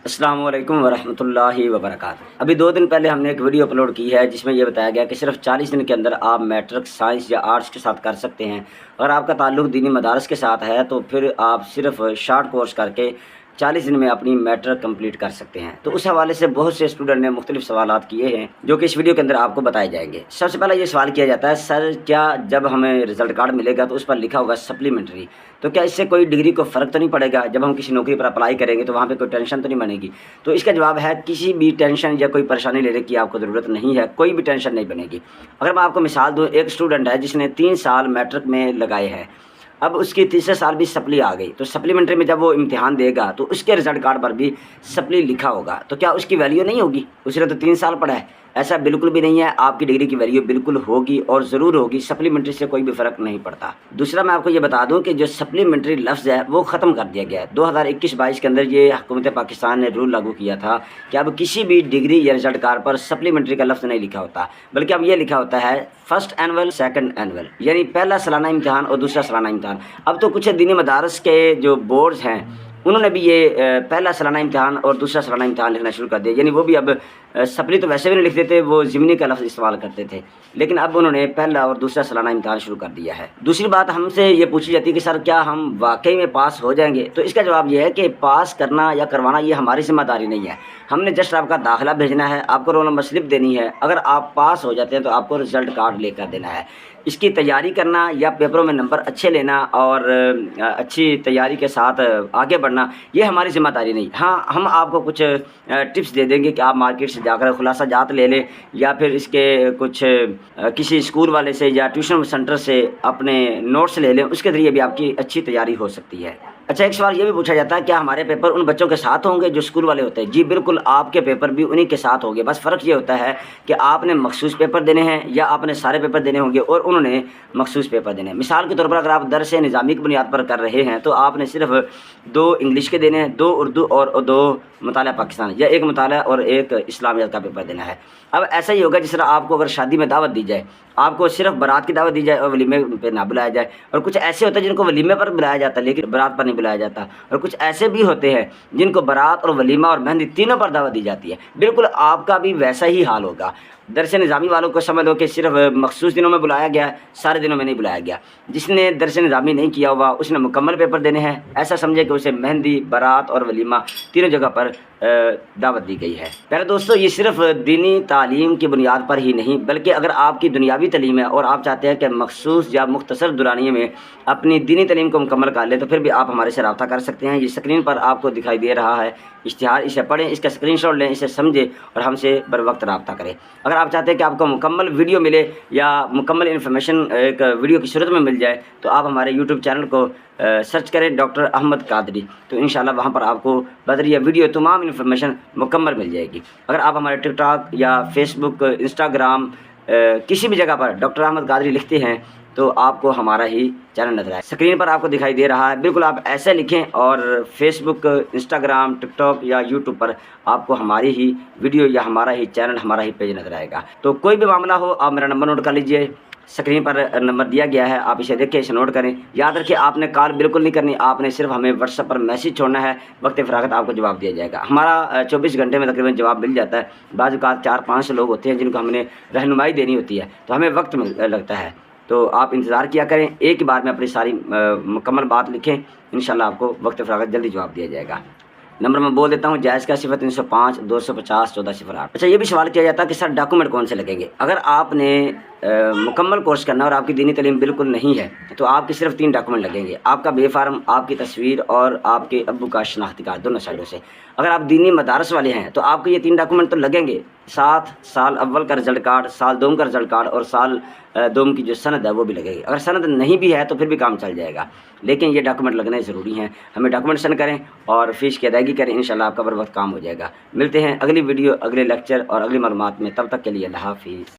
अस्सलाम वालेकुम वरहमतुल्लाहि वबरकातुहू। अभी 2 दिन पहले हमने एक वीडियो अपलोड की है जिसमें यह बताया गया कि सिर्फ 40 दिन के अंदर आप मैट्रिक साइंस या आर्ट्स के साथ कर सकते हैं। अगर आपका ताल्लुक़ दीनी मदारस के साथ है तो फिर आप सिर्फ शॉर्ट कोर्स करके 40 दिन में अपनी मैट्रिक कंप्लीट कर सकते हैं। तो उस हवाले से बहुत से स्टूडेंट ने मुख्तलिफ सवालात किए हैं जो कि इस वीडियो के अंदर आपको बताए जाएंगे। सबसे पहले ये सवाल किया जाता है, सर क्या जब हमें रिज़ल्ट कार्ड मिलेगा तो उस पर लिखा होगा सप्लीमेंट्री, तो क्या इससे कोई डिग्री को फ़र्क तो नहीं पड़ेगा? जब हम किसी नौकरी पर अप्लाई करेंगे तो वहाँ पे कोई टेंशन तो नहीं बनेगी? तो इसका जवाब है, किसी भी टेंशन या कोई परेशानी लेने की आपको ज़रूरत नहीं है, कोई भी टेंशन नहीं बनेगी। अगर मैं आपको मिसाल दूँ, एक स्टूडेंट है जिसने 3 साल मैट्रिक में लगाए हैं, अब उसकी तीसरे साल भी सप्ली आ गई, तो सप्लीमेंट्री में जब वो इम्तिहान देगा तो उसके रिज़ल्ट कार्ड पर भी सप्ली लिखा होगा, तो क्या उसकी वैल्यू नहीं होगी? उसने तो 3 साल पढ़ा है। ऐसा बिल्कुल भी नहीं है, आपकी डिग्री की वैल्यू बिल्कुल होगी और ज़रूर होगी, सप्लीमेंट्री से कोई भी फ़र्क नहीं पड़ता। दूसरा, मैं आपको ये बता दूं कि जो सप्लीमेंट्री लफ्ज़ है वो ख़त्म कर दिया गया है। 2021-22 के अंदर ये हुकूमत पाकिस्तान ने रूल लागू किया था कि अब किसी भी डिग्री या रिज़ल्ट कार्ड पर सप्लीमेंट्री का लफ्ज़ नहीं लिखा होता, बल्कि अब ये लिखा होता है फर्स्ट एनुअल, सेकंड एनुअल, यानी पहला सालाना इम्तिहान और दूसरा सालाना इम्तिहान। अब तो कुछ दीनी मदारस के जो बोर्ड्स हैं उन्होंने भी ये पहला सालाना इम्तिहान और दूसरा सालाना इम्तिहान लिखना शुरू कर दिया, यानी वो भी अब सप्ली तो वैसे भी नहीं लिखते थे, वो ज़िमनी का लफ्ज़ इस्तेमाल करते थे, लेकिन अब उन्होंने पहला और दूसरा सालाना इम्तिहान शुरू कर दिया है। दूसरी बात हमसे ये पूछी जाती है कि सर क्या हम वाकई में पास हो जाएंगे? तो इसका जवाब ये है कि पास करना या करवाना ये हमारी ज़िम्मेदारी नहीं है। हमने जस्ट आपका दाखिला भेजना है, आपको रोल नंबर स्लिप देनी है। अगर आप पास हो जाते हैं तो आपको रिज़ल्ट कार्ड लेकर देना है। इसकी तैयारी करना या पेपरों में नंबर अच्छे लेना और अच्छी तैयारी के साथ आगे बढ़ना, ये हमारी ज़िम्मेदारी नहीं। हाँ, हम आपको कुछ टिप्स दे देंगे कि आप मार्केट से जाकर खुलासा जात ले लें या फिर इसके कुछ किसी स्कूल वाले से या ट्यूशन सेंटर से अपने नोट्स ले लें, उसके ज़रिए भी आपकी अच्छी तैयारी हो सकती है। अच्छा, एक सवाल ये भी पूछा जाता है, क्या हमारे पेपर उन बच्चों के साथ होंगे जो स्कूल वाले होते हैं? जी बिल्कुल, आपके पेपर भी उन्हीं के साथ होंगे। बस फ़र्क ये होता है कि आपने मखसूस पेपर देने हैं या आपने सारे पेपर देने होंगे और उन्होंने मखसूस पेपर देने हैं। मिसाल के तौर पर अगर आप दरस निज़ामी की बुनियाद पर कर रहे हैं तो आपने सिर्फ 2 इंग्लिश के देने हैं, 2 उर्दू और 2 मुताला पाकिस्तान, या 1 मुताला और 1 इस्लामियात का पेपर देना है। अब ऐसा ही होगा जिस तरह आपको अगर शादी में दावत दी जाए, आपको सिर्फ बारात की दावत दी जाए और वलीमे पे ना बुलाया जाए, और कुछ ऐसे होते हैं जिनको वलीमे पर बुलाया जाता है लेकिन बारात पर नहीं बुलाया जाता, और कुछ ऐसे भी होते हैं जिनको बारात और वलीमा और मेहंदी तीनों पर दावत दी जाती है। बिल्कुल आपका भी वैसा ही हाल होगा। दरस निज़ामी वालों को समझ लो कि सिर्फ मखसूस दिनों में बुलाया गया, सारे दिनों में नहीं बुलाया गया। जिसने दरस निज़ामी नहीं किया हुआ उसने मुकम्मल पेपर देने हैं, ऐसा समझे कि उसे मेहंदी, बारात और वलीमा तीनों जगह पर दावत दी गई है। पहले दोस्तों, ये सिर्फ दीनी तालीम की बुनियाद पर ही नहीं, बल्कि अगर आपकी दुनियावी तालीम है और आप चाहते हैं कि मखसूस या मुख्तसर दुरानिये में अपनी दीनी तालीम को मुकम्मल कर लें, तो फिर भी आप हमारे से रब्ता कर सकते हैं। ये स्क्रीन पर आपको दिखाई दे रहा है इश्तिहार, इसे पढ़ें, इसका स्क्रीनशॉट लें, इसे समझें और हमसे बर वक्त रब्ता करें। अगर आप चाहते हैं कि आपको मुकम्मल वीडियो मिले या मुकम्मल इन्फॉर्मेशन एक वीडियो की सूरत में मिल जाए, तो आप हमारे यूट्यूब चैनल को सर्च करें डॉक्टर अहमद कादरी, तो इंशाल्लाह वहाँ पर आपको बदरिया वीडियो तमाम इन्फॉर्मेशन मुकम्मल मिल जाएगी। अगर आप हमारे टिकटॉक या फेसबुक, इंस्टाग्राम किसी भी जगह पर डॉक्टर अहमद कादरी लिखते हैं तो आपको हमारा ही चैनल नजर आए। स्क्रीन पर आपको दिखाई दे रहा है, बिल्कुल आप ऐसे लिखें और फेसबुक, इंस्टाग्राम, टिकटॉक या यूट्यूब पर आपको हमारी ही वीडियो या हमारा ही चैनल, हमारा ही पेज नजर आएगा। तो कोई भी मामला हो, आप मेरा नंबर नोट कर लीजिए, स्क्रीन पर नंबर दिया गया है, आप इसे देखें, इसे नोट करें। याद रखिए, आपने कॉल बिल्कुल नहीं करनी, आपने सिर्फ हमें व्हाट्सएप पर मैसेज छोड़ना है, वक्त फ़रागत आपको जवाब दिया जाएगा। हमारा 24 घंटे में तकरीबन जवाब मिल जाता है। बाज़ औक़ात 4-5 लोग होते हैं जिनको हमने रहनुमाई देनी होती है, तो हमें वक्त लगता है। तो आप इंतज़ार किया करें, एक ही बार में अपनी सारी मुकम्मल बात लिखें, इंशाल्लाह आपको वक्त फ़रागत जल्दी जवाब दिया जाएगा। नंबर मैं बोल देता हूँ, जायज़ का 0305 250 1408। अच्छा, ये भी सवाल किया जाता है कि सर डॉक्यूमेंट कौन से लगेंगे? अगर आपने मुकम्मल कोर्स करना और आपकी दीनी तालीम बिल्कुल नहीं है तो आपके सिर्फ 3 डॉक्यूमेंट लगेंगे, आपका बे फार्म, आपकी तस्वीर और आपके अब्बू का शनाख्ती कार्ड, दोनों साइडों से। अगर आप दीनी मदारस वाले हैं तो आपको ये 3 डॉक्यूमेंट तो लगेंगे, साथ साल अव्वल का रिज़ल्ट कार्ड, साल दोम का रिज़ल्ट कार्ड और साल दोम की जो सनद है वो भी लगेगी। अगर सनद नहीं भी है तो फिर भी काम चल जाएगा, लेकिन ये डॉक्यूमेंट लगने ज़रूरी हैं। हमें डॉक्यूमेंट सेंड करें और फ़ीस की अदायगी करें, इंशाल्लाह आपका बर वक्त काम हो जाएगा। मिलते हैं अगली वीडियो, अगले लेक्चर और अगली मालूमात में, तब तक के लिए अल्लाह हाफ़िज़।